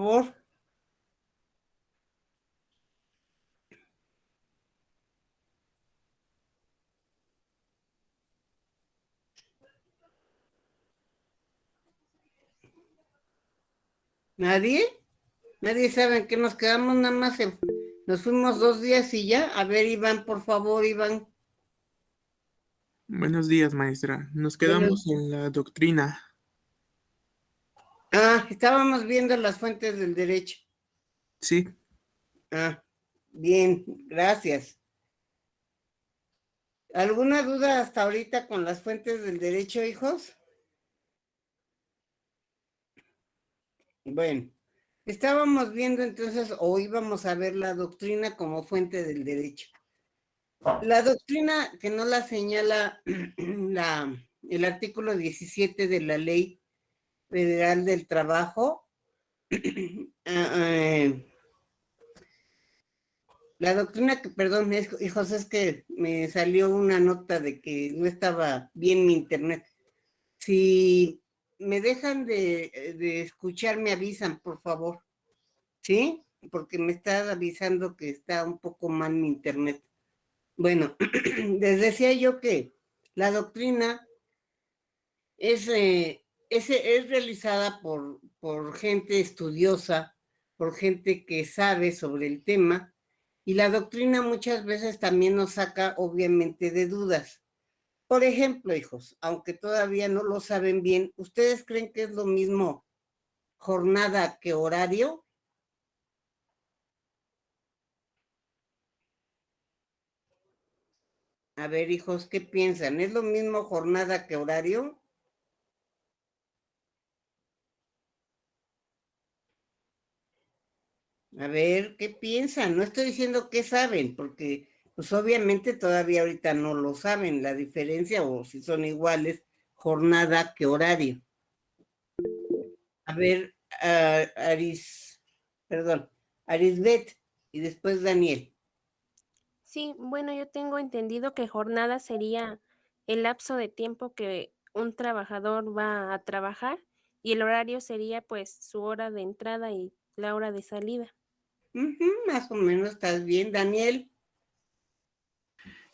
favor. ¿Nadie? Nadie sabe en qué nos quedamos, nada más nos fuimos 2 días y ya. A ver, Iván, por favor, Iván. Buenos días, maestra. Nos Bueno, quedamos en la doctrina. estábamos viendo las fuentes del derecho. Sí, Bien, gracias. ¿Alguna duda hasta ahorita con las fuentes del derecho, hijos? Bueno, estábamos viendo entonces, o íbamos a ver la doctrina como fuente del derecho. La doctrina que no la señala el artículo 17 de la Ley Federal del Trabajo, la doctrina que, perdón, hijos, es que me salió una nota de que no estaba bien mi internet. Si me dejan de escuchar, me avisan, por favor, ¿sí? Porque me está avisando que está un poco mal mi internet. Bueno, les decía yo que la doctrina es realizada por gente estudiosa, por gente que sabe sobre el tema, y la doctrina muchas veces también nos saca, obviamente, de dudas. Por ejemplo, hijos, aunque todavía no lo saben bien, ¿ustedes creen que es lo mismo jornada que horario? A ver, hijos, ¿qué piensan? ¿Es lo mismo jornada que horario? A ver, ¿qué piensan? No estoy diciendo qué saben, porque pues obviamente todavía ahorita no lo saben la diferencia o si son iguales jornada que horario. A ver, perdón, Arisbet y después Daniel. Sí, bueno, yo tengo entendido que jornada sería el lapso de tiempo que un trabajador va a trabajar y el horario sería pues su hora de entrada y la hora de salida. Más o menos estás bien, Daniel.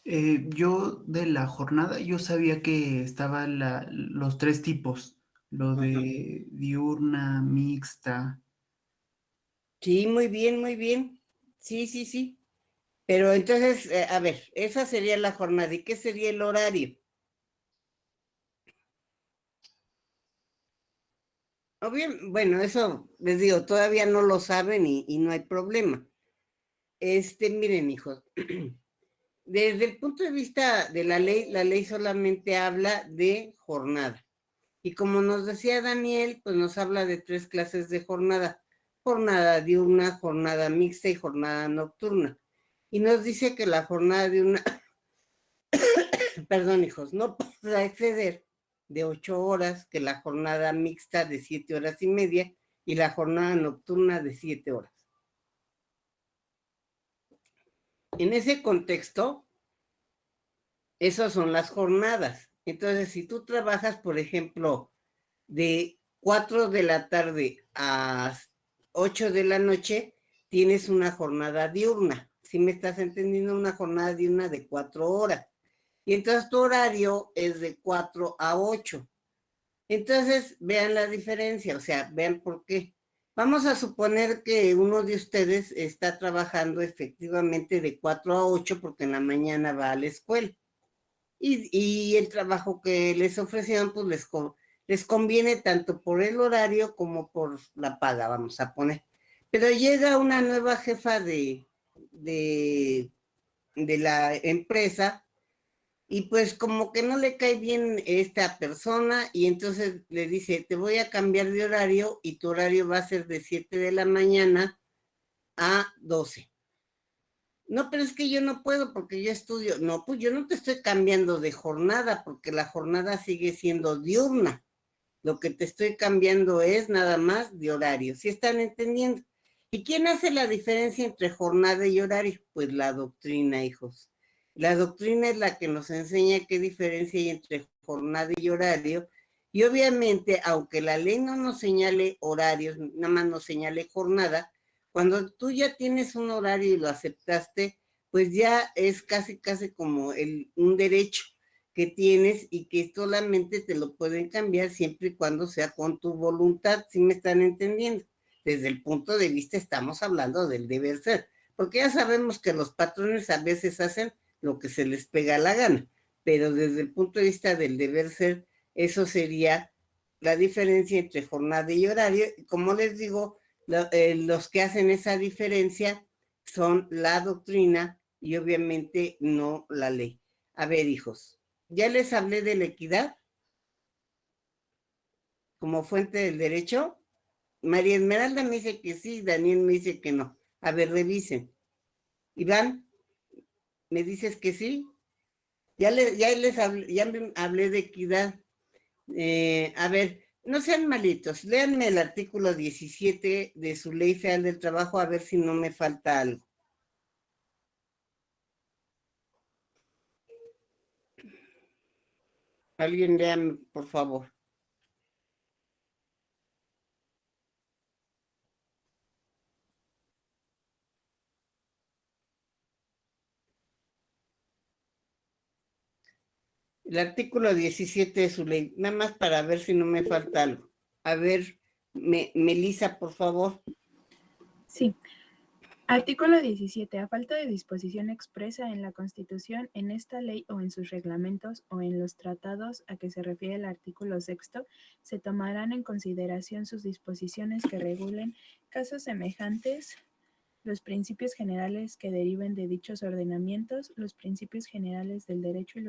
Yo de la jornada, yo sabía que estaban los tres tipos, lo de diurna, mixta. Sí, muy bien, muy bien. Sí, sí, sí. Pero entonces, a ver, esa sería la jornada. ¿Y qué sería el horario? Bueno, eso les digo, todavía no lo saben y no hay problema. Miren, hijos, desde el punto de vista de la ley solamente habla de jornada. Y como nos decía Daniel, pues nos habla de 3 clases de jornada. Jornada diurna, jornada mixta y jornada nocturna. Y nos dice que la jornada diurna, perdón, hijos, no podrá exceder de 8 horas, que la jornada mixta de 7 horas y media y la jornada nocturna de 7 horas. En ese contexto, esas son las jornadas. Entonces, si tú trabajas, por ejemplo, de 4 de la tarde a 8 de la noche, tienes una jornada diurna. Si me estás entendiendo, una jornada diurna de 4 horas. Y entonces tu horario es de 4 a 8. Entonces, vean la diferencia, o sea, vean por qué. Vamos a suponer que uno de ustedes está trabajando efectivamente de 4 a 8 porque en la mañana va a la escuela. Y el trabajo que les ofrecieron, pues les conviene tanto por el horario como por la paga, vamos a poner. Pero llega una nueva jefa de, de la empresa y pues como que no le cae bien esta persona y entonces le dice, te voy a cambiar de horario y tu horario va a ser de 7 de la mañana a 12. No, pero es que yo no puedo porque yo estudio. No, pues yo no te estoy cambiando de jornada porque la jornada sigue siendo diurna. Lo que te estoy cambiando es nada más de horario. ¿Sí están entendiendo? ¿Y quién hace la diferencia entre jornada y horario? Pues la doctrina, hijos. La doctrina es la que nos enseña qué diferencia hay entre jornada y horario Y obviamente, aunque la ley no nos señale horarios, nada más nos señale jornada, cuando tú ya tienes un horario y lo aceptaste, pues ya es casi como un derecho que tienes y que solamente te lo pueden cambiar siempre y cuando sea con tu voluntad, ¿sí me están entendiendo? Desde el punto de vista estamos hablando del deber ser, porque ya sabemos que los patrones a veces hacen lo que se les pega la gana, pero desde el punto de vista del deber ser, eso sería la diferencia entre jornada y horario. Como les digo, los que hacen esa diferencia son la doctrina y obviamente no la ley. A ver, hijos, ya les hablé de la equidad como fuente del derecho. María Esmeralda me dice que sí, Daniel me dice que no. A ver, revisen. Iván, ¿me dices que sí? Ya hablé de equidad. A ver, no sean malitos, léanme el artículo 17 de su Ley Federal del Trabajo a ver si no me falta algo. Alguien léame, por favor. El artículo 17 de su ley, nada más para ver si no me falta algo. A ver, Melissa, por favor. Sí. Artículo 17. A falta de disposición expresa en la Constitución, en esta ley o en sus reglamentos o en los tratados a que se refiere el artículo 6, se tomarán en consideración sus disposiciones que regulen casos semejantes, los principios generales que deriven de dichos ordenamientos, los principios generales del derecho y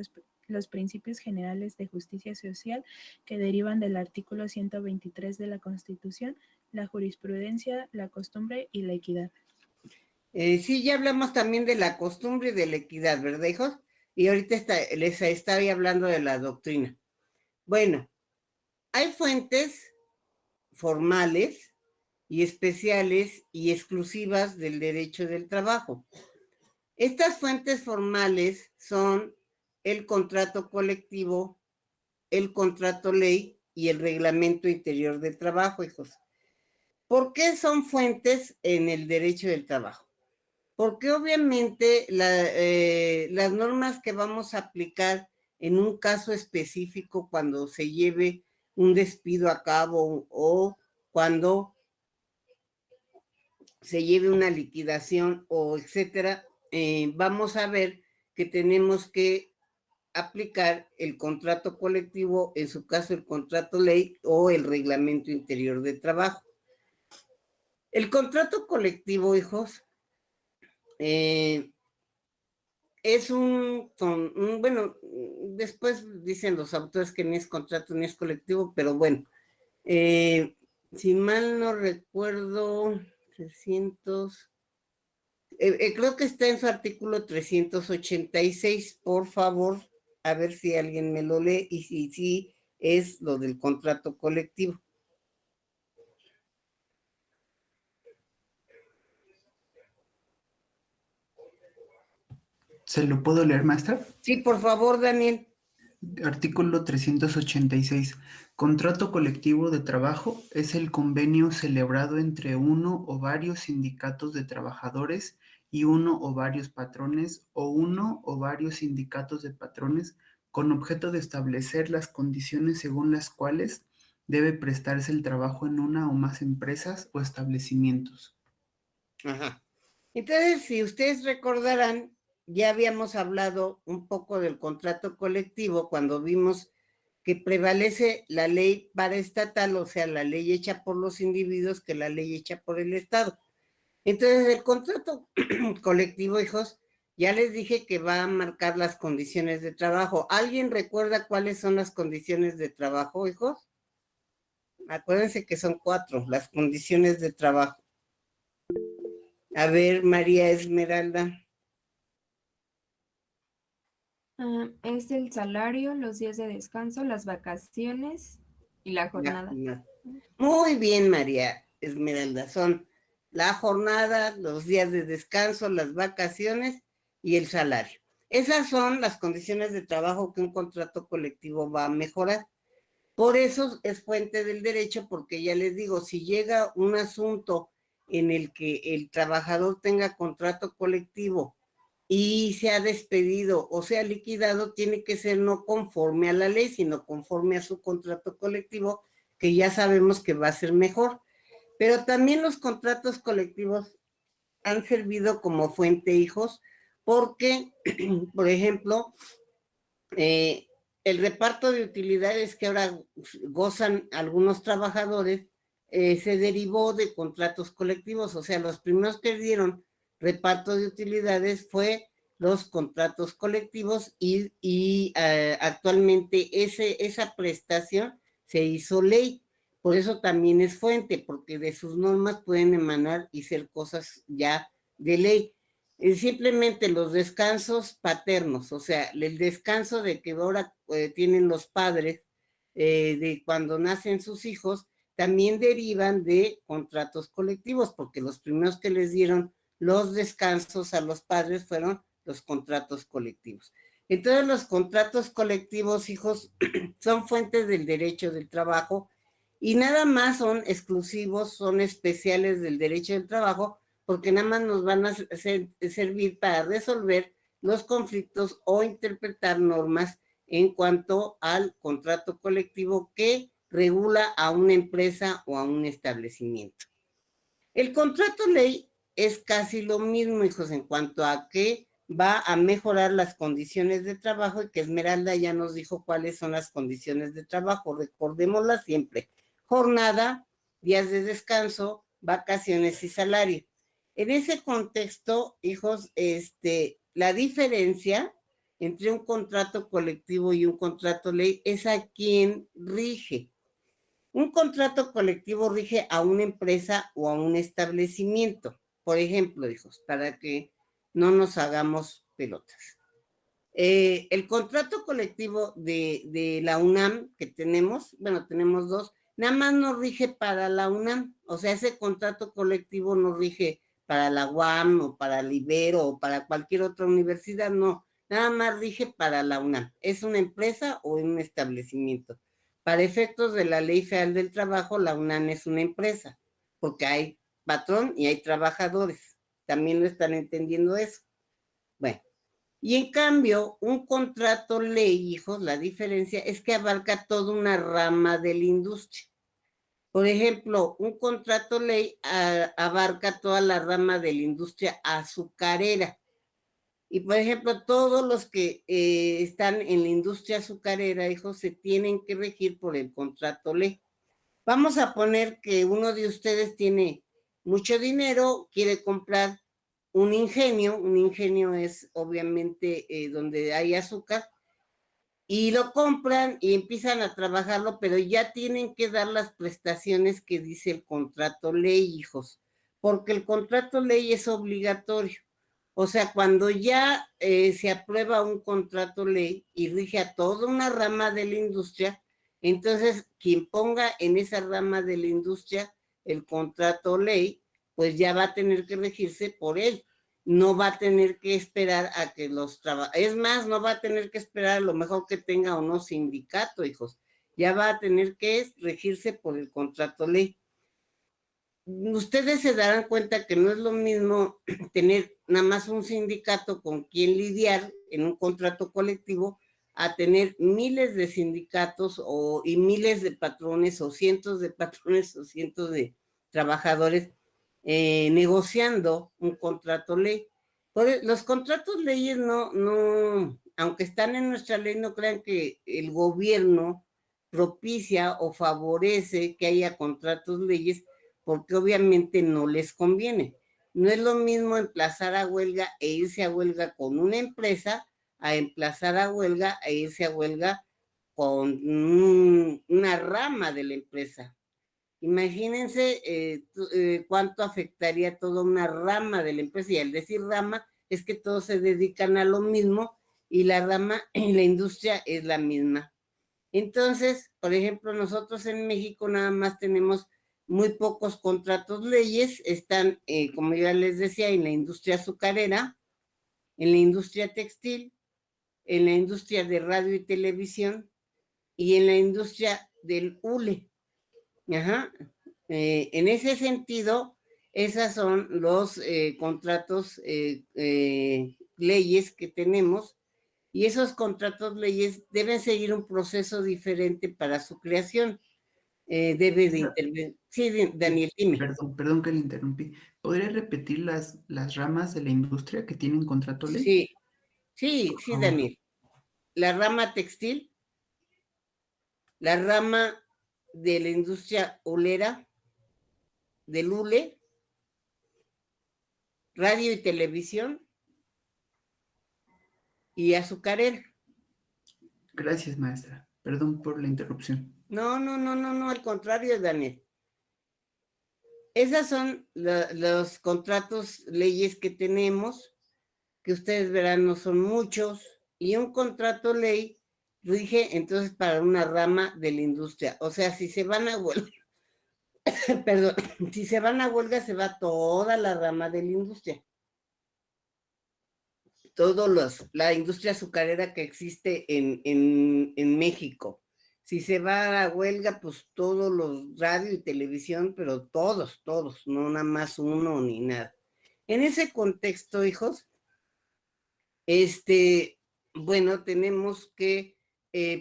los principios generales de justicia social que derivan del artículo 123 de la Constitución, la jurisprudencia, la costumbre y la equidad. Sí, ya hablamos también de la costumbre y de la equidad, ¿verdad, hijos? Y ahorita les estaba hablando de la doctrina. Bueno, hay fuentes formales y especiales y exclusivas del derecho del trabajo. Estas fuentes formales son el contrato colectivo, el contrato ley y el reglamento interior del trabajo, hijos. ¿Por qué son fuentes en el derecho del trabajo? Porque obviamente las normas que vamos a aplicar en un caso específico cuando se lleve un despido a cabo o cuando se lleve una liquidación o etcétera, vamos a ver que tenemos que aplicar el contrato colectivo, en su caso el contrato ley o el reglamento interior de trabajo. El contrato colectivo, hijos, es bueno, después dicen los autores que ni es contrato ni es colectivo, pero bueno, si mal no recuerdo, 300, creo que está en su artículo 386, por favor, a ver si alguien me lo lee y si sí es lo del contrato colectivo. ¿Se lo puedo leer, maestra? Sí, por favor, Daniel. Artículo 386. Contrato colectivo de trabajo es el convenio celebrado entre uno o varios sindicatos de trabajadores y uno o varios patrones o uno o varios sindicatos de patrones con objeto de establecer las condiciones según las cuales debe prestarse el trabajo en una o más empresas o establecimientos. Ajá. Entonces, si ustedes recordarán, ya habíamos hablado un poco del contrato colectivo cuando vimos que prevalece la ley paraestatal, o sea, la ley hecha por los individuos que la ley hecha por el Estado. Entonces, el contrato colectivo, hijos, ya les dije que va a marcar las condiciones de trabajo. ¿Alguien recuerda cuáles son las condiciones de trabajo, hijos? Acuérdense que son 4, las condiciones de trabajo. A ver, María Esmeralda. Es el salario, los días de descanso, las vacaciones y la jornada. Muy bien, María Esmeralda. Son la jornada, los días de descanso, las vacaciones y el salario. Esas son las condiciones de trabajo que un contrato colectivo va a mejorar. Por eso es fuente del derecho, porque ya les digo, si llega un asunto en el que el trabajador tenga contrato colectivo y sea despedido o sea liquidado, tiene que ser no conforme a la ley, sino conforme a su contrato colectivo, que ya sabemos que va a ser mejor. Pero también los contratos colectivos han servido como fuente, hijos, porque, por ejemplo, el reparto de utilidades que ahora gozan algunos trabajadores se derivó de contratos colectivos, o sea, los primeros que dieron reparto de utilidades fue los contratos colectivos y actualmente esa prestación se hizo ley. Por eso también es fuente, porque de sus normas pueden emanar y ser cosas ya de ley. Simplemente los descansos paternos, o sea, el descanso de que ahora tienen los padres de cuando nacen sus hijos, también derivan de contratos colectivos, porque los primeros que les dieron los descansos a los padres fueron los contratos colectivos. Entonces los contratos colectivos, hijos, son fuentes del derecho del trabajo y nada más son exclusivos, son especiales del derecho del trabajo, porque nada más nos van a servir para resolver los conflictos o interpretar normas en cuanto al contrato colectivo que regula a una empresa o a un establecimiento. El contrato ley es casi lo mismo, hijos, en cuanto a que va a mejorar las condiciones de trabajo y que Esmeralda ya nos dijo cuáles son las condiciones de trabajo. Recordémoslas siempre: jornada, días de descanso, vacaciones y salario. En ese contexto, hijos, la diferencia entre un contrato colectivo y un contrato ley es a quién rige. Un contrato colectivo rige a una empresa o a un establecimiento. Por ejemplo, hijos, para que no nos hagamos pelotas. El contrato colectivo de la UNAM que tenemos, bueno, tenemos dos, nada más nos rige para la UNAM. O sea, ese contrato colectivo no rige para la UAM o para el Ibero o para cualquier otra universidad, no. Nada más rige para la UNAM. Es una empresa o un establecimiento. Para efectos de la Ley Federal del Trabajo, la UNAM es una empresa, porque hay patrón y hay trabajadores. También lo están entendiendo eso. Bueno, y en cambio, un contrato ley, hijos, la diferencia es que abarca toda una rama de la industria. Por ejemplo, un contrato ley abarca toda la rama de la industria azucarera. Y, por ejemplo, todos los que están en la industria azucarera, hijos, se tienen que regir por el contrato ley. Vamos a poner que uno de ustedes tiene mucho dinero, quiere comprar un ingenio es obviamente donde hay azúcar, y lo compran y empiezan a trabajarlo, pero ya tienen que dar las prestaciones que dice el contrato ley, hijos, porque el contrato ley es obligatorio. O sea, cuando ya se aprueba un contrato ley y rige a toda una rama de la industria, entonces quien ponga en esa rama de la industria el contrato ley, pues ya va a tener que regirse por él. No va a tener que esperar a que los trabajadores, es más, no va a tener que esperar a lo mejor que tenga o no sindicato, hijos. Ya va a tener que regirse por el contrato ley. Ustedes se darán cuenta que no es lo mismo tener nada más un sindicato con quien lidiar en un contrato colectivo a tener miles de sindicatos y miles de patrones o cientos de patrones o cientos de trabajadores negociando un contrato ley. Los contratos leyes no, aunque están en nuestra ley, no crean que el gobierno propicia o favorece que haya contratos leyes, porque obviamente no les conviene. No es lo mismo emplazar a huelga e irse a huelga con una empresa a emplazar a huelga e irse a huelga con una rama de la empresa. Imagínense cuánto afectaría toda una rama de la empresa, y al decir rama es que todos se dedican a lo mismo y la rama en la industria es la misma. Entonces, por ejemplo, nosotros en México nada más tenemos muy pocos contratos leyes, están, como ya les decía, en la industria azucarera, en la industria textil, en la industria de radio y televisión y en la industria del ULE. Ajá. En ese sentido, esas son los contratos, leyes que tenemos, y esos contratos leyes deben seguir un proceso diferente para su creación. Debe de intervenir. Sí, Daniel, dime. Perdón que le interrumpí. ¿Podría repetir las ramas de la industria que tienen contrato ley? Sí, Daniel. La rama textil, la rama de la industria olera, del hule, radio y televisión y azucarera. Gracias, maestra. Perdón por la interrupción. No, al contrario, Daniel. Esas son los contratos, leyes que tenemos, que ustedes verán no son muchos, y un contrato ley rige entonces para una rama de la industria. O sea, si se van a huelga, perdón, si se van a huelga, se va toda la rama de la industria. La industria azucarera que existe en México. Si se va a huelga, pues todos los radio y televisión, pero todos, no nada más uno ni nada. En ese contexto, hijos, bueno, tenemos que,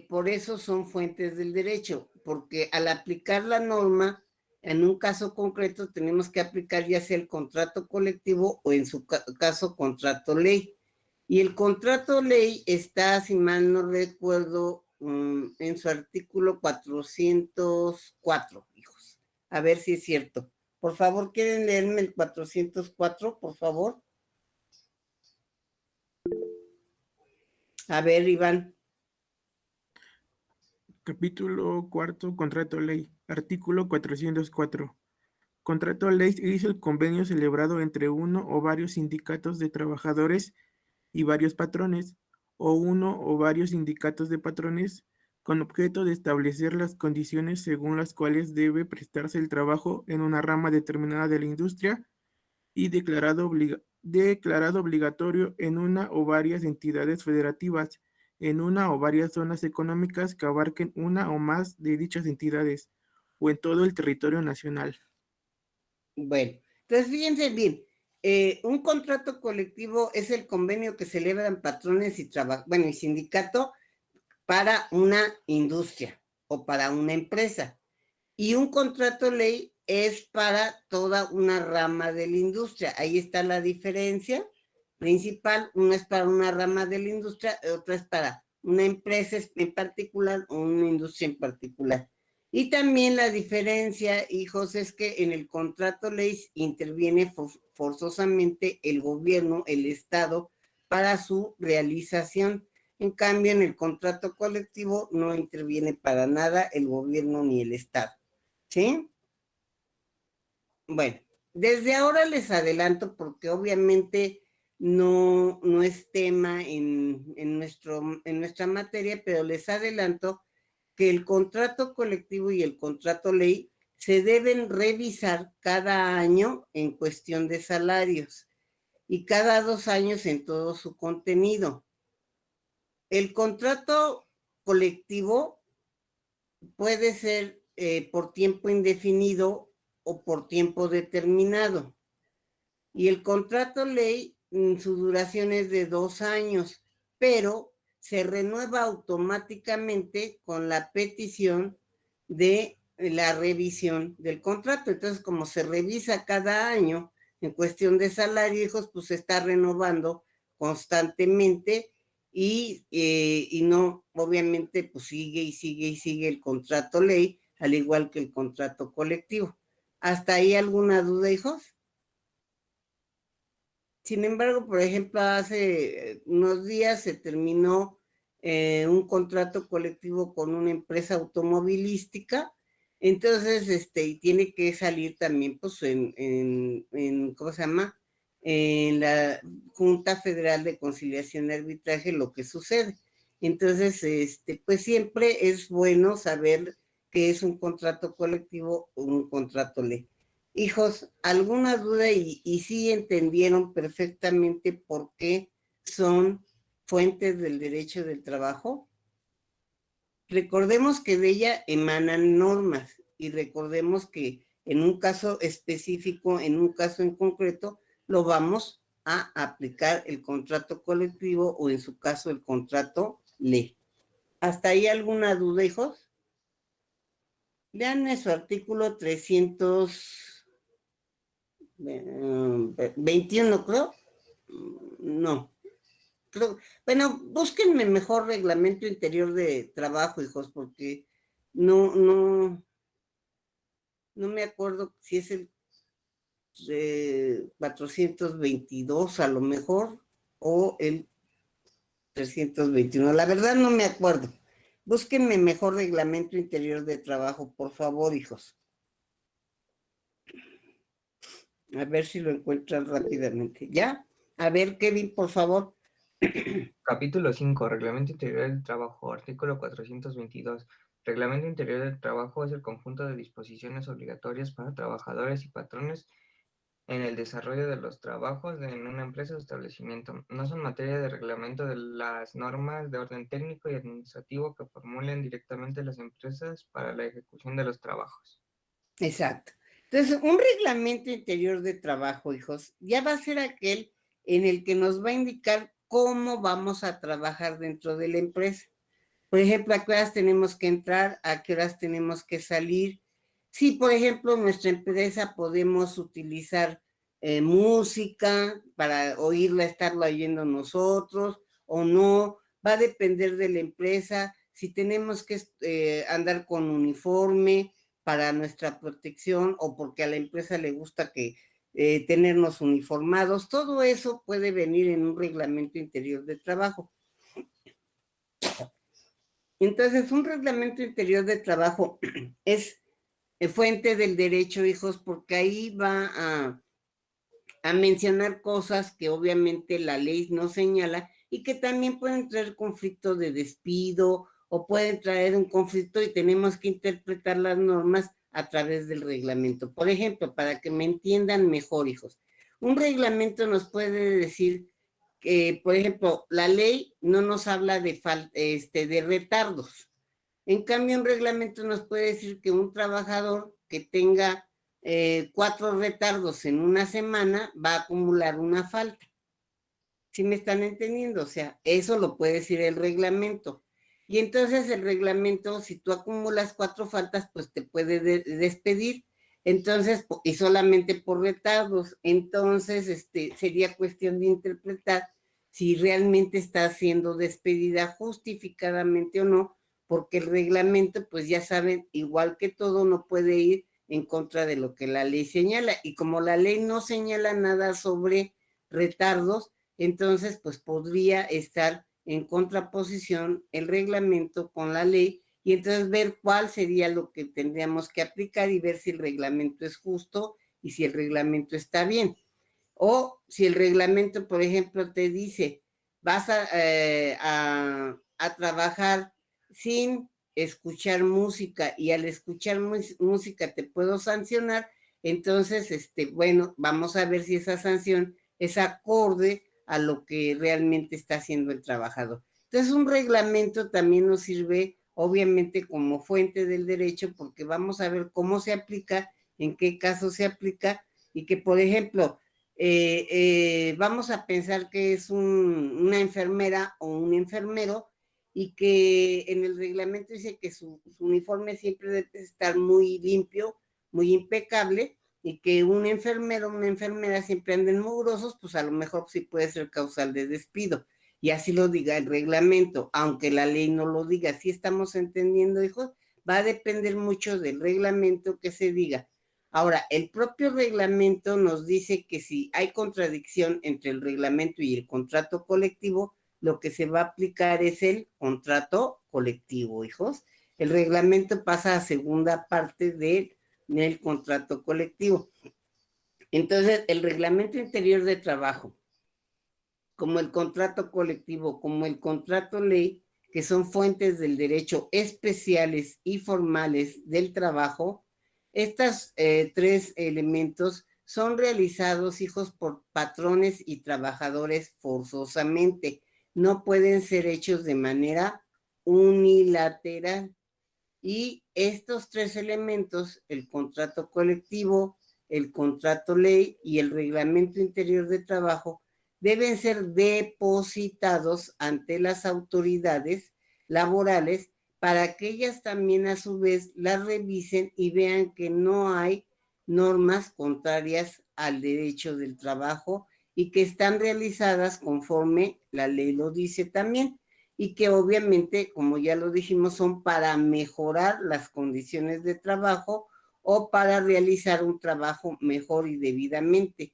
por eso son fuentes del derecho, porque al aplicar la norma, en un caso concreto tenemos que aplicar ya sea el contrato colectivo o en su caso contrato ley. Y el contrato ley está, si mal no recuerdo, en su artículo 404, hijos. A ver si es cierto. Por favor, ¿quieren leerme el 404, por favor? A ver, Iván. Capítulo 4, Contrato Ley. Artículo 404. Contrato ley es el convenio celebrado entre uno o varios sindicatos de trabajadores y varios patrones, o uno o varios sindicatos de patrones, con objeto de establecer las condiciones según las cuales debe prestarse el trabajo en una rama determinada de la industria y declarado obligatorio en una o varias entidades federativas, en una o varias zonas económicas que abarquen una o más de dichas entidades, o en todo el territorio nacional. Bueno, entonces fíjense bien, un contrato colectivo es el convenio que celebran patrones y y sindicato para una industria o para una empresa. Y un contrato ley es para toda una rama de la industria. Ahí está la diferencia principal. Una es para una rama de la industria, otra es para una empresa en particular o una industria en particular. Y también la diferencia, hijos, es que en el contrato ley interviene forzosamente el gobierno, el Estado, para su realización. En cambio, en el contrato colectivo no interviene para nada el gobierno ni el Estado. ¿Sí? Bueno, desde ahora les adelanto, porque obviamente no es tema en nuestra materia, pero les adelanto que el contrato colectivo y el contrato ley se deben revisar cada año en cuestión de salarios y cada 2 años en todo su contenido. El contrato colectivo puede ser por tiempo indefinido o por tiempo determinado. Y el contrato ley, su duración es de 2 años, pero se renueva automáticamente con la petición de la revisión del contrato. Entonces, como se revisa cada año en cuestión de salario, hijos, pues se está renovando constantemente y no, obviamente, pues sigue el contrato ley, al igual que el contrato colectivo. ¿Hasta ahí alguna duda, hijos? Sin embargo, por ejemplo, hace unos días se terminó un contrato colectivo con una empresa automovilística, entonces, tiene que salir también, pues, ¿cómo se llama? En la Junta Federal de Conciliación y Arbitraje lo que sucede. Entonces, pues siempre es bueno saber qué es un contrato colectivo o un contrato ley. Hijos, ¿alguna duda? Y sí entendieron perfectamente por qué son fuentes del derecho del trabajo. recordemos que de ella emanan normas y recordemos que en un caso específico, en un caso en concreto, lo vamos a aplicar el contrato colectivo o en su caso el contrato ley. ¿Hasta ahí alguna duda, hijos? Lean su artículo 321, creo. No. Creo, bueno, búsquenme mejor reglamento interior de trabajo, hijos, porque no me acuerdo si es el 422 a lo mejor o el 321. La verdad no me acuerdo. Búsquenme mejor reglamento interior de trabajo, por favor, hijos. A ver si lo encuentran rápidamente. ¿Ya? A ver, Kevin, por favor. Capítulo 5. Reglamento Interior del Trabajo. Artículo 422. Reglamento Interior del Trabajo es el conjunto de disposiciones obligatorias para trabajadores y patrones en el desarrollo de los trabajos en una empresa o establecimiento. No son materia de reglamento de las normas de orden técnico y administrativo que formulen directamente las empresas para la ejecución de los trabajos. Exacto. Entonces, un reglamento interior de trabajo, hijos, ya va a ser aquel en el que nos va a indicar cómo vamos a trabajar dentro de la empresa. Por ejemplo, a qué horas tenemos que entrar, a qué horas tenemos que salir. Si, por ejemplo, en nuestra empresa podemos utilizar música para oírla, estarla oyendo nosotros o no, va a depender de la empresa. Si tenemos que andar con uniforme para nuestra protección o porque a la empresa le gusta que tenernos uniformados, todo eso puede venir en un reglamento interior de trabajo. Entonces, un reglamento interior de trabajo es fuente del derecho, hijos, porque ahí va a mencionar cosas que obviamente la ley no señala y que también pueden traer conflicto de despido o pueden traer un conflicto y tenemos que interpretar las normas a través del reglamento. Por ejemplo, para que me entiendan mejor, hijos, un reglamento nos puede decir que, por ejemplo, la ley no nos habla de retardos. En cambio, un reglamento nos puede decir que un trabajador que tenga 4 retardos en una semana va a acumular una falta. ¿Sí me están entendiendo? O sea, eso lo puede decir el reglamento. Y entonces el reglamento, si tú acumulas 4 faltas, pues te puede despedir. Entonces, y solamente por retardos. Entonces, sería cuestión de interpretar si realmente está siendo despedida justificadamente o no, porque el reglamento, pues ya saben, igual que todo, no puede ir en contra de lo que la ley señala. Y como la ley no señala nada sobre retardos, entonces, pues podría estar en contraposición el reglamento con la ley y entonces ver cuál sería lo que tendríamos que aplicar y ver si el reglamento es justo y si el reglamento está bien. O si el reglamento, por ejemplo, te dice, vas a trabajar sin escuchar música y al escuchar música te puedo sancionar, entonces, bueno, vamos a ver si esa sanción es acorde a lo que realmente está haciendo el trabajador. Entonces, un reglamento también nos sirve, obviamente, como fuente del derecho, porque vamos a ver cómo se aplica, en qué caso se aplica, y que, por ejemplo, vamos a pensar que es una enfermera o un enfermero, y que en el reglamento dice que su uniforme siempre debe estar muy limpio, muy impecable, y que un enfermero o una enfermera siempre anden mugrosos, pues a lo mejor sí puede ser causal de despido. Y así lo diga el reglamento, aunque la ley no lo diga. ¿Sí estamos entendiendo, hijos? Va a depender mucho del reglamento que se diga. Ahora, el propio reglamento nos dice que si hay contradicción entre el reglamento y el contrato colectivo, lo que se va a aplicar es el contrato colectivo, hijos. El reglamento pasa a segunda parte del contrato colectivo. Entonces, el reglamento interior de trabajo, como el contrato colectivo, como el contrato ley, que son fuentes del derecho especiales y formales del trabajo, estos 3 elementos son realizados, hijos, por patrones y trabajadores forzosamente. No pueden ser hechos de manera unilateral. Y estos tres elementos, el contrato colectivo, el contrato ley y el reglamento interior de trabajo, deben ser depositados ante las autoridades laborales para que ellas también a su vez las revisen y vean que no hay normas contrarias al derecho del trabajo y que están realizadas conforme la ley lo dice también, y que obviamente, como ya lo dijimos, son para mejorar las condiciones de trabajo o para realizar un trabajo mejor y debidamente.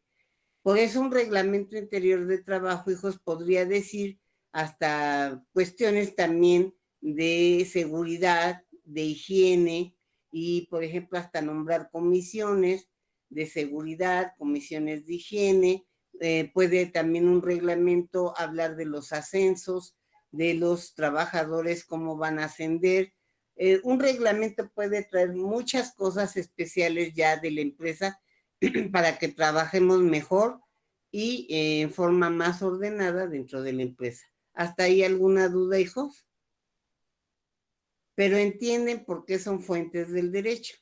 Por eso un reglamento interior de trabajo, hijos, podría decir hasta cuestiones también de seguridad, de higiene y, por ejemplo, hasta nombrar comisiones de seguridad, comisiones de higiene. Puede también un reglamento hablar de los ascensos, de los trabajadores, cómo van a ascender. Un reglamento puede traer muchas cosas especiales ya de la empresa para que trabajemos mejor y en forma más ordenada dentro de la empresa. ¿Hasta ahí alguna duda, hijos? Pero entienden por qué son fuentes del derecho.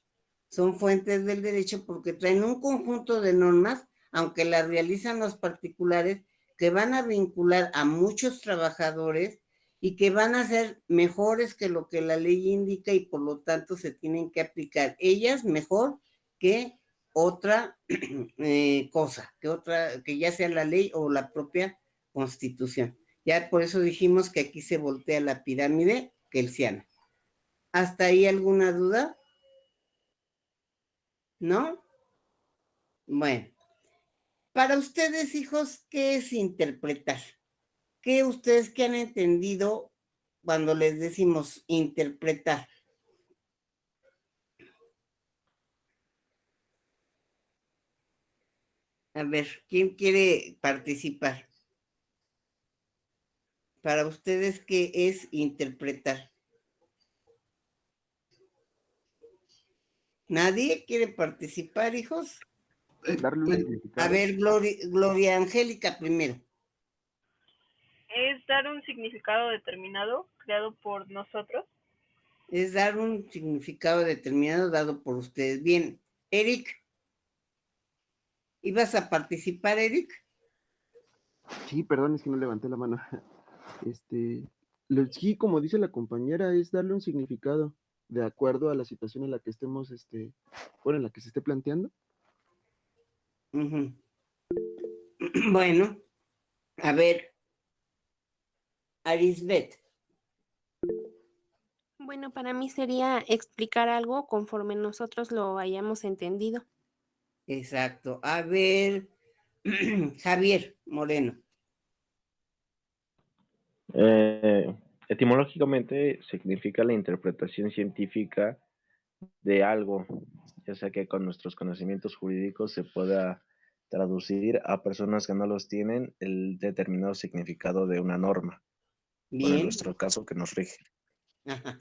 Son fuentes del derecho porque traen un conjunto de normas, aunque las realizan los particulares, que van a vincular a muchos trabajadores y que van a ser mejores que lo que la ley indica y por lo tanto se tienen que aplicar ellas mejor que otra cosa, que ya sea la ley o la propia Constitución. Ya por eso dijimos que aquí se voltea la pirámide kelsiana. ¿Hasta ahí alguna duda? ¿No? Bueno, para ustedes, hijos, ¿qué es interpretar? ¿Qué ustedes que han entendido cuando les decimos interpretar? A ver, ¿quién quiere participar? Para ustedes, ¿qué es interpretar? ¿Nadie quiere participar, hijos? Darle un Pues, significado. A ver, Gloria Angélica primero. Es dar un significado determinado creado por nosotros. Es dar un significado determinado dado por ustedes. Bien, Eric, ¿ibas a participar, Eric? Sí, perdón, es que no levanté la mano. Sí, como dice la compañera, es darle un significado de acuerdo a la situación en la que estemos, bueno, en la que se esté planteando. Uh-huh. Bueno, a ver, Arisbet. Bueno, para mí sería explicar algo conforme nosotros lo hayamos entendido. Exacto. A ver, Javier Moreno. Etimológicamente significa la interpretación científica de algo, ya sea que con nuestros conocimientos jurídicos se pueda traducir a personas que no los tienen el determinado significado de una norma. Bien. Por en nuestro caso que nos rige. Ajá.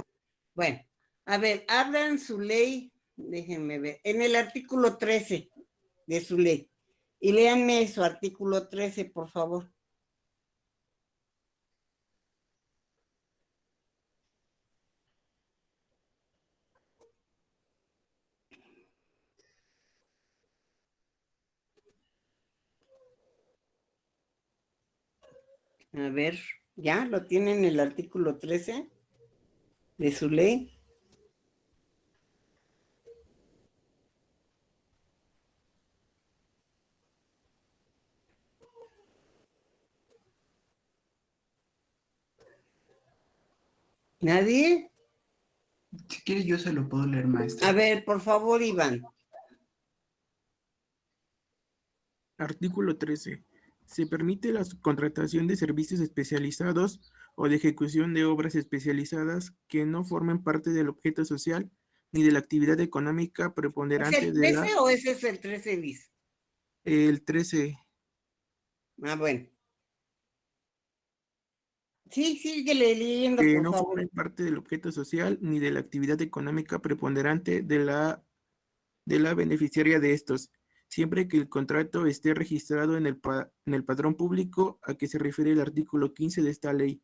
Bueno, a ver, abran su ley, déjenme ver, en el artículo 13 de su ley. Y léanme su artículo 13, por favor. A ver, ¿ya lo tienen el artículo 13 de su ley? ¿Nadie? Si quiere yo se lo puedo leer, maestra. A ver, por favor, Iván. Artículo 13. Se permite la subcontratación de servicios especializados o de ejecución de obras especializadas que no formen parte del objeto social ni de la actividad económica ¿Es preponderante el de 13 o ese es el 13 bis? el 13. Ah, bueno. Sí, síguele leyendo, Que por no favor. formen parte del objeto social ni de la actividad económica preponderante de la beneficiaria de estos, siempre que el contrato esté registrado en el padrón público a que se refiere el artículo 15 de esta ley.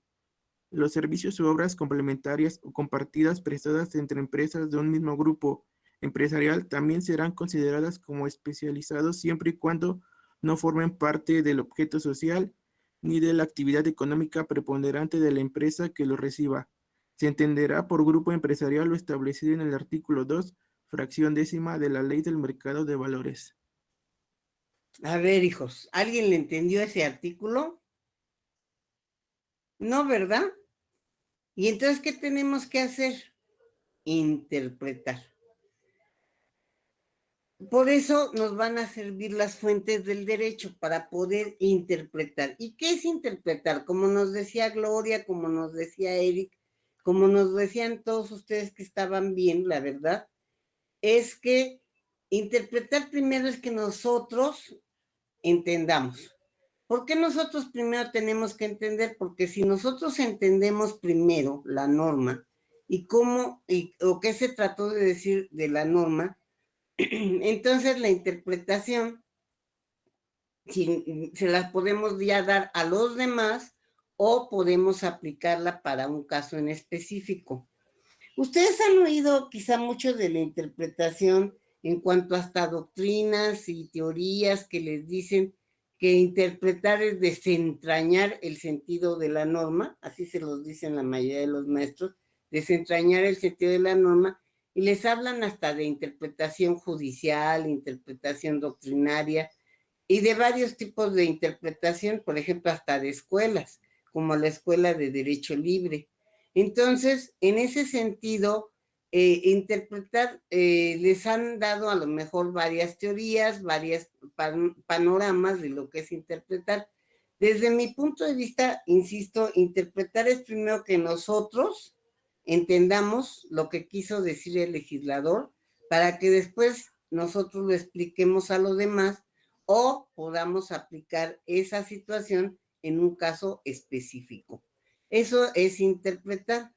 Los servicios u obras complementarias o compartidas prestadas entre empresas de un mismo grupo empresarial también serán consideradas como especializados siempre y cuando no formen parte del objeto social ni de la actividad económica preponderante de la empresa que lo reciba. Se entenderá por grupo empresarial lo establecido en el artículo 2, fracción 10ª de la Ley del Mercado de Valores. A ver, hijos, ¿alguien le entendió ese artículo? No, ¿verdad? Y entonces, ¿qué tenemos que hacer? Interpretar. Por eso nos van a servir las fuentes del derecho para poder interpretar. ¿Y qué es interpretar? Como nos decía Gloria, como nos decía Eric, como nos decían todos ustedes que estaban bien, la verdad, es que interpretar primero es que nosotros entendamos. ¿Por qué nosotros primero tenemos que entender? Porque si nosotros entendemos primero la norma y cómo o qué se trató de decir de la norma, entonces la interpretación se las podemos ya dar a los demás o podemos aplicarla para un caso en específico. Ustedes han oído quizá mucho de la interpretación en cuanto hasta doctrinas y teorías que les dicen que interpretar es desentrañar el sentido de la norma, así se los dicen la mayoría de los maestros, desentrañar el sentido de la norma, y les hablan hasta de interpretación judicial, interpretación doctrinaria, y de varios tipos de interpretación, por ejemplo, hasta de escuelas, como la Escuela de Derecho Libre. Entonces, en ese sentido, interpretar, les han dado a lo mejor varias teorías, varias panoramas de lo que es interpretar. Desde mi punto de vista, insisto, interpretar es primero que nosotros entendamos lo que quiso decir el legislador para que después nosotros lo expliquemos a los demás o podamos aplicar esa situación en un caso específico. Eso es interpretar.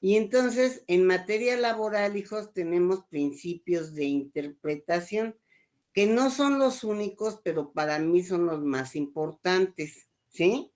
Y entonces, en materia laboral, hijos, tenemos principios de interpretación que no son los únicos, pero para mí son los más importantes, ¿sí?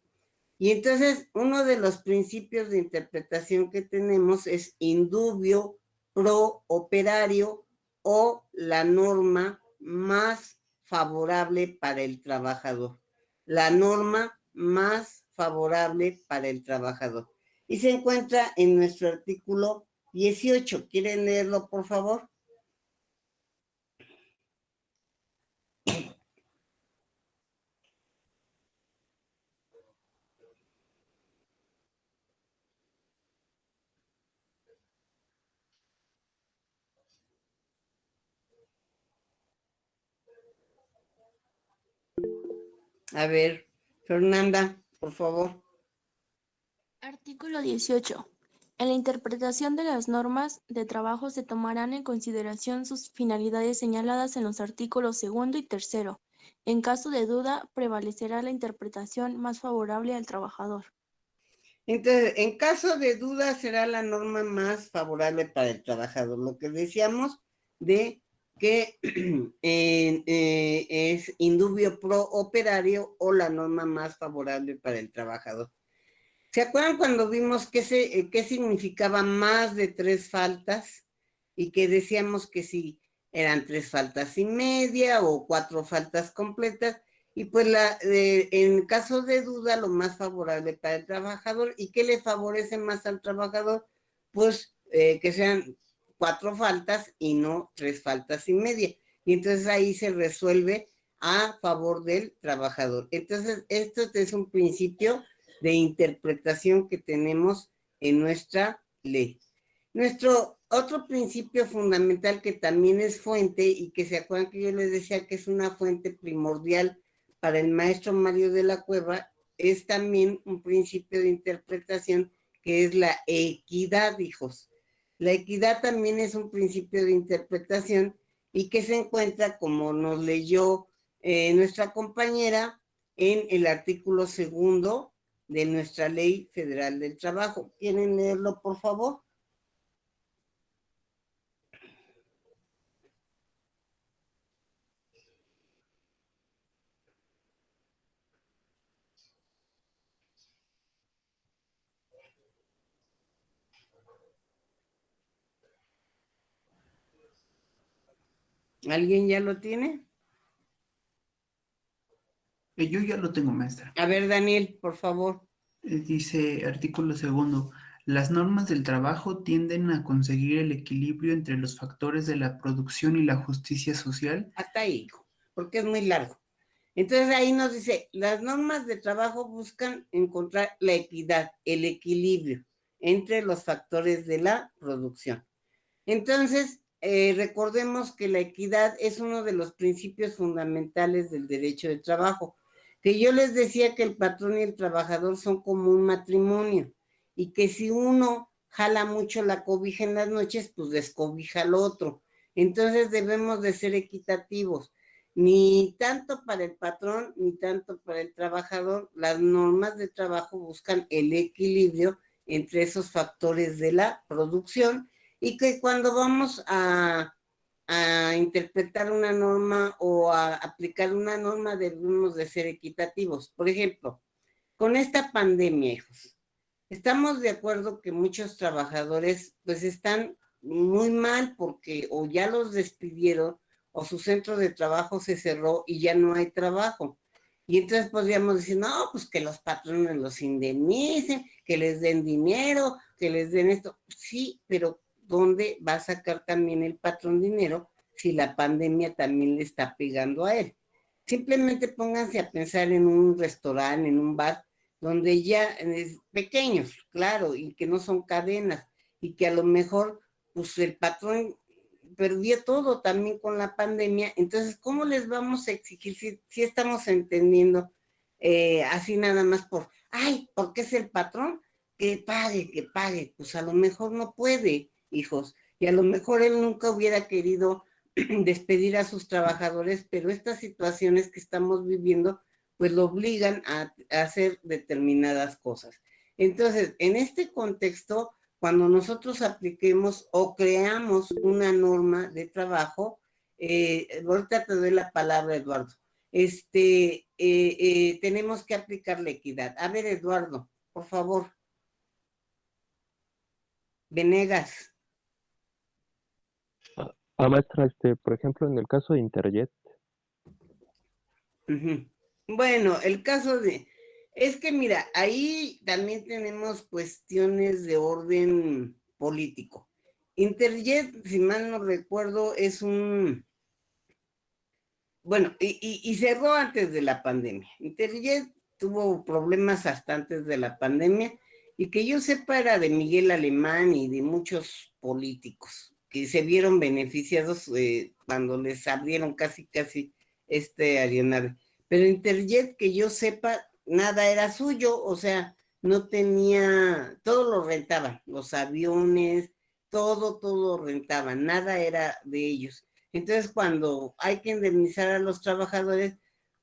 Y entonces, uno de los principios de interpretación que tenemos es indubio pro operario o la norma más favorable para el trabajador. La norma más favorable para el trabajador. Y se encuentra en nuestro artículo 18. ¿Quieren leerlo, por favor? A ver, Fernanda, por favor. Artículo 18. En la interpretación de las normas de trabajo se tomarán en consideración sus finalidades señaladas en los artículos 2 y 3. En caso de duda, prevalecerá la interpretación más favorable al trabajador. Entonces, en caso de duda, será la norma más favorable para el trabajador. Lo que decíamos de que es indubio pro operario o la norma más favorable para el trabajador. ¿Se acuerdan cuando vimos qué significaba más de 3 faltas? Y que decíamos que si eran 3 faltas y media o 4 faltas completas. Y pues en caso de duda, lo más favorable para el trabajador. ¿Y qué le favorece más al trabajador? Pues que sean 4 faltas y no 3 faltas y media. Y entonces ahí se resuelve a favor del trabajador. Entonces, esto es un principio de interpretación que tenemos en nuestra ley. Nuestro otro principio fundamental que también es fuente y que se acuerdan que yo les decía que es una fuente primordial para el maestro Mario de la Cueva, es también un principio de interpretación que es la equidad, hijos. La equidad también es un principio de interpretación y que se encuentra, como nos leyó nuestra compañera, en el artículo 2 de nuestra Ley Federal del Trabajo. ¿Quieren leerlo, por favor? ¿Alguien ya lo tiene? Yo ya lo tengo, maestra. A ver, Daniel, por favor. Dice artículo segundo. Las normas del trabajo tienden a conseguir el equilibrio entre los factores de la producción y la justicia social. Hasta ahí, hijo, porque es muy largo. Entonces ahí nos dice, las normas de trabajo buscan encontrar la equidad, el equilibrio entre los factores de la producción. Entonces, recordemos que la equidad es uno de los principios fundamentales del derecho de trabajo, que yo les decía que el patrón y el trabajador son como un matrimonio, y que si uno jala mucho la cobija en las noches, pues descobija al otro. Entonces debemos de ser equitativos, ni tanto para el patrón, ni tanto para el trabajador. Las normas de trabajo buscan el equilibrio entre esos factores de la producción, y que cuando vamos a interpretar una norma o a aplicar una norma debemos de ser equitativos. Por ejemplo, con esta pandemia, hijos, estamos de acuerdo que muchos trabajadores pues están muy mal porque o ya los despidieron o su centro de trabajo se cerró y ya no hay trabajo. Y entonces podríamos decir, no, pues que los patrones los indemnicen, que les den dinero, que les den esto. Sí, pero ¿dónde va a sacar también el patrón dinero si la pandemia también le está pegando a él? Simplemente pónganse a pensar en un restaurante, en un bar, donde ya es pequeños, claro, y que no son cadenas, y que a lo mejor pues el patrón perdió todo también con la pandemia. Entonces, ¿cómo les vamos a exigir si estamos entendiendo así nada más ay, porque es el patrón? Que pague, pues a lo mejor no puede, hijos, y a lo mejor él nunca hubiera querido despedir a sus trabajadores, pero estas situaciones que estamos viviendo pues lo obligan a hacer determinadas cosas. Entonces, en este contexto, cuando nosotros apliquemos o creamos una norma de trabajo, ahorita te doy la palabra, Eduardo, tenemos que aplicar la equidad. A ver, Eduardo, por favor. Venegas. Maestra, por ejemplo, en el caso de Interjet. Bueno, el caso es que mira, ahí también tenemos cuestiones de orden político. Interjet, si mal no recuerdo, es bueno, y cerró antes de la pandemia. Interjet tuvo problemas hasta antes de la pandemia, y que yo sepa era de Miguel Alemán y de muchos políticos que se vieron beneficiados cuando les abrieron casi aeronave. Pero Interjet, que yo sepa, nada era suyo, o sea, no tenía, todo lo rentaban, los aviones, todo rentaban, nada era de ellos. Entonces, cuando hay que indemnizar a los trabajadores,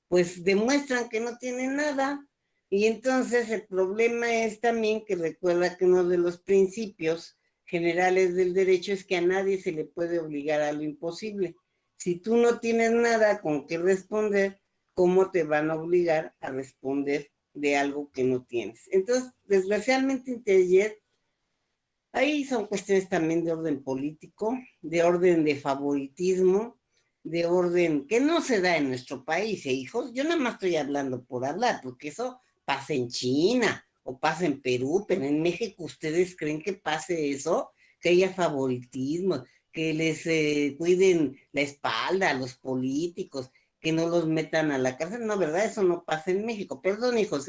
pues demuestran que no tienen nada. Y entonces el problema es también que recuerda que uno de los principios generales del derecho es que a nadie se le puede obligar a lo imposible. Si tú no tienes nada con qué responder, ¿cómo te van a obligar a responder de algo que no tienes? Entonces, desgraciadamente, Interjet, ahí son cuestiones también de orden político, de orden de favoritismo, de orden que no se da en nuestro país, hijos. Yo nada más estoy hablando por hablar, porque eso pasa en China o pasa en Perú, pero en México, ¿ustedes creen que pase eso? Que haya favoritismo, que les cuiden la espalda a los políticos, que no los metan a la cárcel. No, ¿verdad? Eso no pasa en México. Perdón, hijos,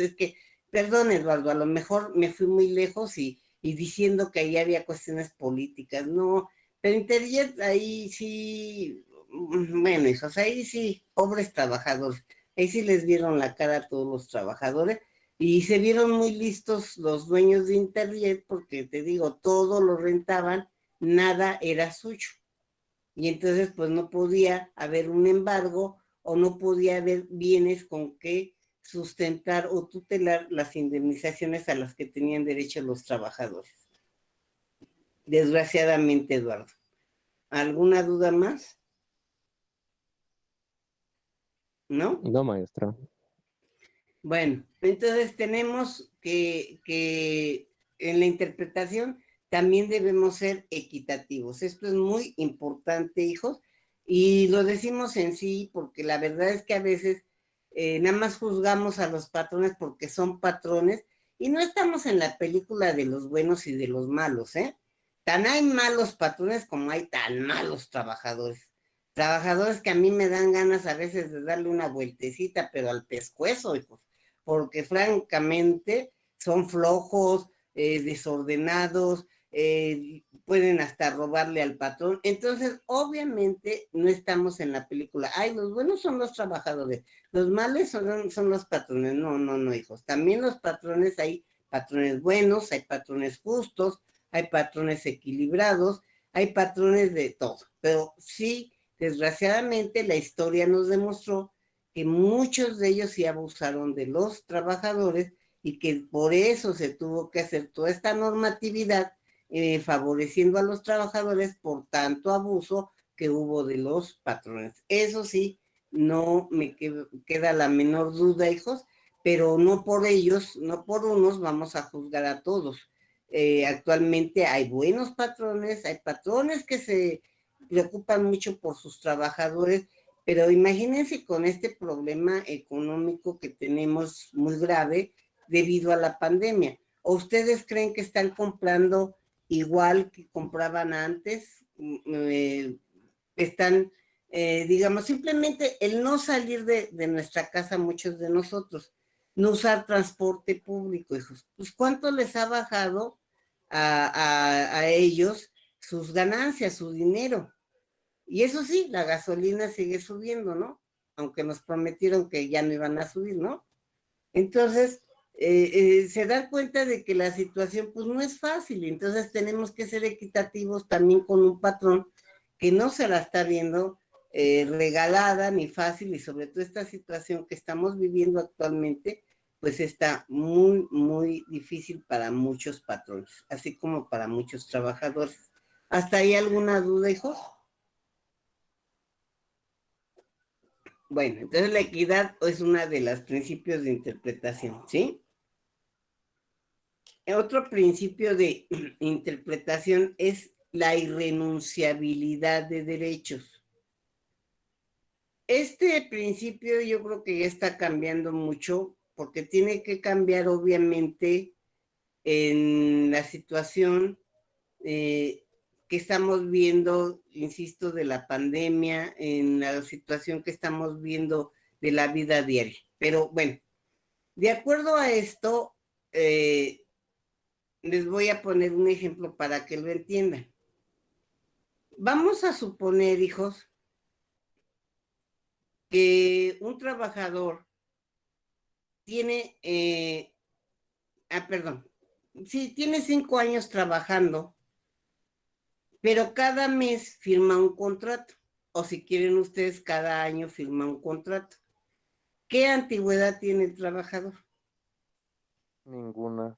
perdón, Eduardo, a lo mejor me fui muy lejos y diciendo que ahí había cuestiones políticas. No, pero Interjet ahí sí, bueno, hijos, ahí sí, pobres trabajadores. Ahí sí les vieron la cara a todos los trabajadores y se vieron muy listos los dueños de Interjet, porque te digo, todo lo rentaban, nada era suyo. Y entonces pues no podía haber un embargo o no podía haber bienes con que sustentar o tutelar las indemnizaciones a las que tenían derecho los trabajadores. Desgraciadamente, Eduardo. ¿Alguna duda más? ¿No? No, maestra. Bueno, entonces tenemos que en la interpretación también debemos ser equitativos. Esto es muy importante, hijos, Y lo decimos en sí porque la verdad es que a veces nada más juzgamos a los patrones porque son patrones y no estamos en la película de los buenos y de los malos, ¿eh? Tan hay malos patrones como hay tan malos trabajadores. Trabajadores que a mí me dan ganas a veces de darle una vueltecita, pero al pescuezo, hijos, porque francamente son flojos, desordenados, pueden hasta robarle al patrón. Entonces, obviamente, no estamos en la película. Ay, los buenos son los trabajadores, los malos son los patrones. No, no, no, hijos. También los patrones, hay patrones buenos, hay patrones justos, hay patrones equilibrados, hay patrones de todo. Pero sí, desgraciadamente, la historia nos demostró que muchos de ellos sí abusaron de los trabajadores y que por eso se tuvo que hacer toda esta normatividad favoreciendo a los trabajadores por tanto abuso que hubo de los patrones. Eso sí, no me queda la menor duda, hijos, pero no por ellos, no por unos vamos a juzgar a todos. Actualmente hay buenos patrones, hay patrones que se preocupan mucho por sus trabajadores, pero imagínense con este problema económico que tenemos muy grave debido a la pandemia. ¿O ustedes creen que están comprando igual que compraban antes? Están, digamos, simplemente el no salir de nuestra casa, muchos de nosotros, no usar transporte público, hijos. Pues ¿cuánto les ha bajado a ellos sus ganancias, su dinero? Y eso sí, la gasolina sigue subiendo, ¿no? Aunque nos prometieron que ya no iban a subir, ¿no? Entonces, se dan cuenta de que la situación pues no es fácil, entonces tenemos que ser equitativos también con un patrón que no se la está viendo regalada ni fácil, y sobre todo esta situación que estamos viviendo actualmente, pues está muy, muy difícil para muchos patrones, así como para muchos trabajadores. ¿Hasta ahí alguna duda, hijos? Bueno, entonces la equidad es una de los principios de interpretación, ¿sí? Otro principio de interpretación es la irrenunciabilidad de derechos. Este principio yo creo que ya está cambiando mucho porque tiene que cambiar obviamente en la situación que estamos viendo, insisto, de la pandemia, en la situación que estamos viendo de la vida diaria. Pero bueno, de acuerdo a esto, les voy a poner un ejemplo para que lo entiendan. Vamos a suponer, hijos, que un trabajador tiene, tiene 5 años trabajando, pero cada mes firma un contrato, o si quieren ustedes, cada año firma un contrato. ¿Qué antigüedad tiene el trabajador? Ninguna.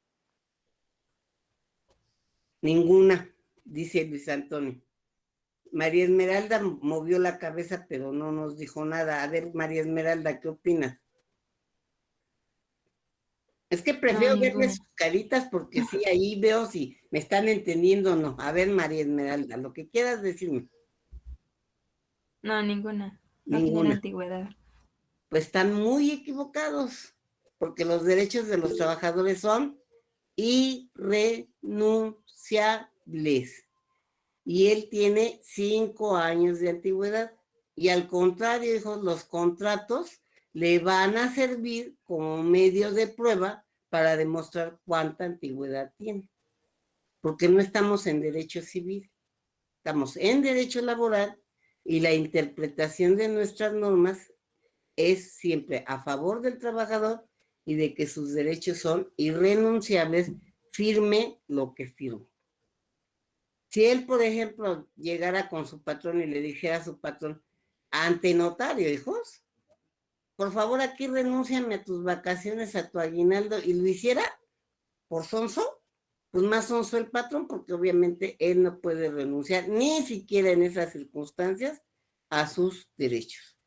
Ninguna, dice Luis Antonio. María Esmeralda movió la cabeza, pero no nos dijo nada. A ver, María Esmeralda, ¿qué opinas? Es que prefiero verle sus caritas porque sí, ahí veo si me están entendiendo o no. A ver, María Esmeralda, lo que quieras decirme. No, ninguna. No tiene antigüedad. Pues están muy equivocados, porque los derechos de los trabajadores son irrenunciables. Y él tiene 5 años de antigüedad. Y al contrario, hijos, los contratos le van a servir como medio de prueba para demostrar cuánta antigüedad tiene. Porque no estamos en derecho civil, estamos en derecho laboral, y la interpretación de nuestras normas es siempre a favor del trabajador y de que sus derechos son irrenunciables, firme lo que firme. Si él, por ejemplo, llegara con su patrón y le dijera a su patrón, ante notario, hijos, por favor, aquí renúnciame a tus vacaciones, a tu aguinaldo, y lo hiciera por sonso, pues más sonso el patrón, porque obviamente él no puede renunciar, ni siquiera en esas circunstancias, a sus derechos.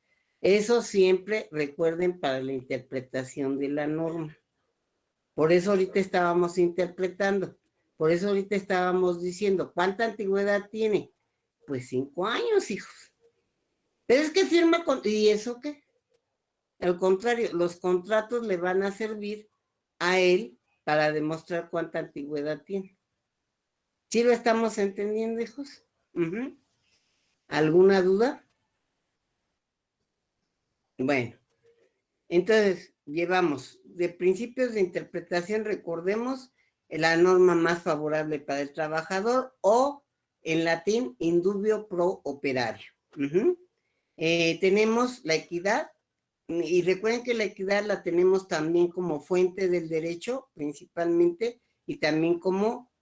Eso siempre recuerden para la interpretación de la norma. Por eso ahorita estábamos interpretando, por eso ahorita estábamos diciendo, ¿cuánta antigüedad tiene? Pues 5 años, hijos. Pero es que firma con... ¿Y eso qué? Al contrario, los contratos le van a servir a él para demostrar cuánta antigüedad tiene. ¿Sí lo estamos entendiendo, hijos? ¿Alguna duda? Bueno, entonces llevamos de principios de interpretación, recordemos la norma más favorable para el trabajador o en latín indubio pro operario. Tenemos la equidad y recuerden que la equidad la tenemos también como fuente del derecho principalmente y también como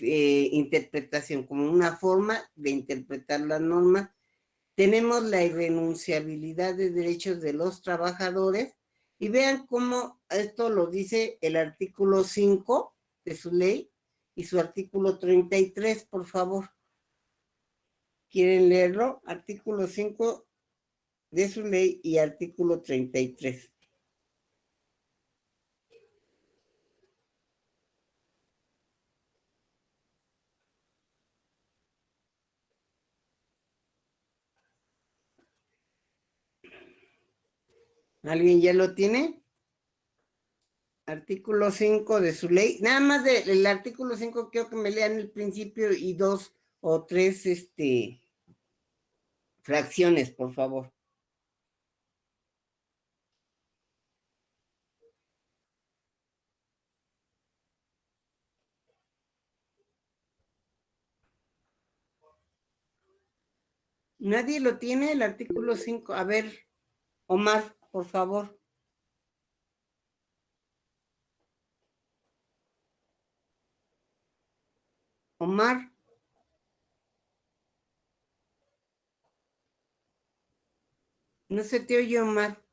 interpretación, como una forma de interpretar la norma. Tenemos la irrenunciabilidad de derechos de los trabajadores y vean cómo esto lo dice el artículo 5 de su ley y su artículo 33, por favor. ¿Quieren leerlo? Artículo 5 de su ley y artículo 33. ¿Alguien ya lo tiene? Artículo 5 de su ley. Nada más del artículo 5 quiero que me lean el principio y 2 o 3 fracciones, por favor. ¿Nadie lo tiene, el artículo 5? A ver, Omar, por favor. Omar. No se te oye, Omar.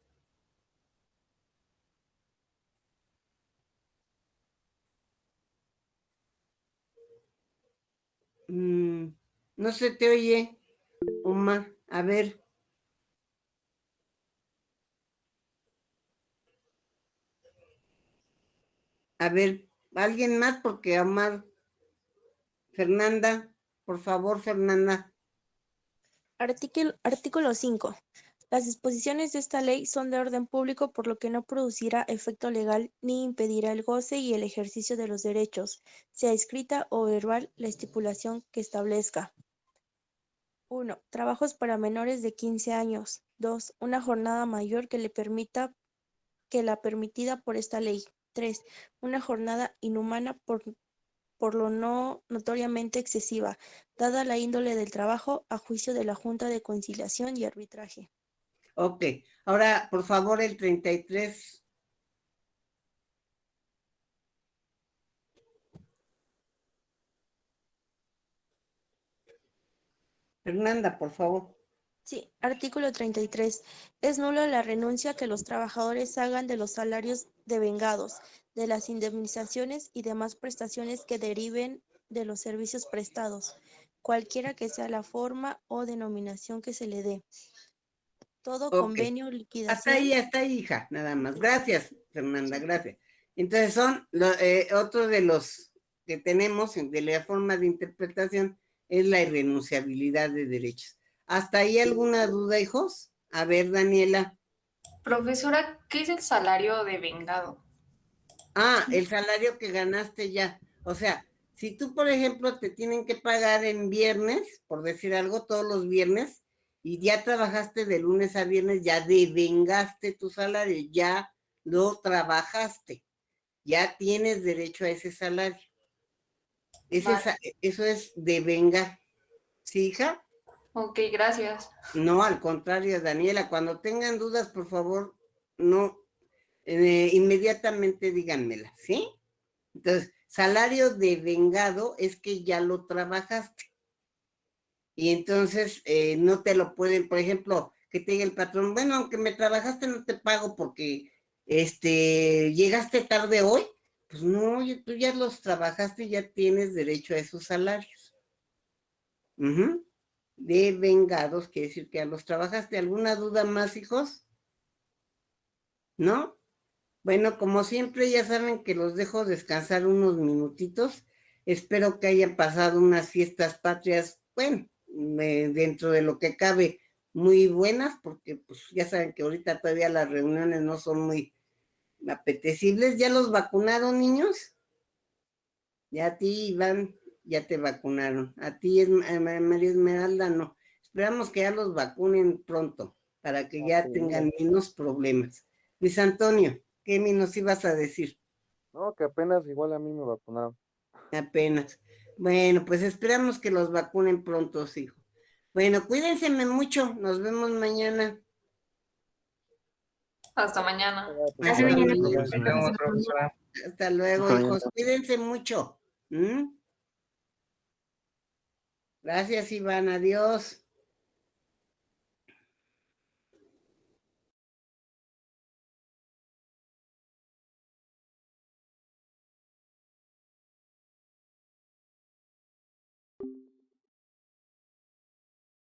No se te oye, Omar. A ver. A ver, ¿alguien más? Porque Omar... Fernanda, por favor, Fernanda. Artículo 5. Las disposiciones de esta ley son de orden público, por lo que no producirá efecto legal ni impedirá el goce y el ejercicio de los derechos, sea escrita o verbal la estipulación que establezca. 1. Trabajos para menores de 15 años. 2. Una jornada mayor que la permitida por esta ley. 3. Una jornada inhumana por lo no notoriamente excesiva, dada la índole del trabajo, a juicio de la Junta de Conciliación y Arbitraje. Ok, ahora, por favor, el 33. Fernanda, por favor. Sí, artículo 33. Es nula la renuncia que los trabajadores hagan de los salarios devengados, de las indemnizaciones y demás prestaciones que deriven de los servicios prestados, cualquiera que sea la forma o denominación que se le dé. Todo Ok. convenio, liquidación. Hasta ahí, hija, nada más. Gracias, Fernanda, gracias. Entonces son otro de los que tenemos de la forma de interpretación es la irrenunciabilidad de derechos. ¿Hasta ahí alguna duda, hijos? A ver, Daniela. Profesora, ¿qué es el salario devengado? Ah, el salario que ganaste ya. O sea, si tú, por ejemplo, te tienen que pagar en viernes, por decir algo, todos los viernes, y ya trabajaste de lunes a viernes, ya devengaste tu salario, ya lo trabajaste, ya tienes derecho a ese salario. Eso es devengar. ¿Sí, hija? Ok, gracias. No, al contrario, Daniela, cuando tengan dudas, por favor, no, inmediatamente díganmela, ¿sí? Entonces, salario devengado es que ya lo trabajaste. Y entonces no te lo pueden, por ejemplo, que te diga el patrón, bueno, aunque me trabajaste no te pago porque llegaste tarde hoy. Pues no, tú ya los trabajaste y ya tienes derecho a esos salarios. Devengados quiere decir que ya los trabajaste. ¿Alguna duda más, hijos? ¿No? Bueno, como siempre, ya saben que los dejo descansar unos minutitos. Espero que hayan pasado unas fiestas patrias, bueno, dentro de lo que cabe, muy buenas, porque pues ya saben que ahorita todavía las reuniones no son muy apetecibles. ¿Ya los vacunaron, niños? Ya a ti, Iván, ya te vacunaron. A ti, María Esmeralda, no. Esperamos que ya los vacunen pronto, para que ya tengan menos problemas. Luis Antonio, ¿qué nos ibas a decir? No, que apenas igual a mí me vacunaron. Apenas. Bueno, pues esperamos que los vacunen pronto, hijo. Bueno, cuídense mucho. Nos vemos mañana. Hasta mañana. Hasta mañana. luego. profesora. Hasta luego, Hasta hijos. mañana. Cuídense mucho. ¿Mm? Gracias, Iván. Adiós.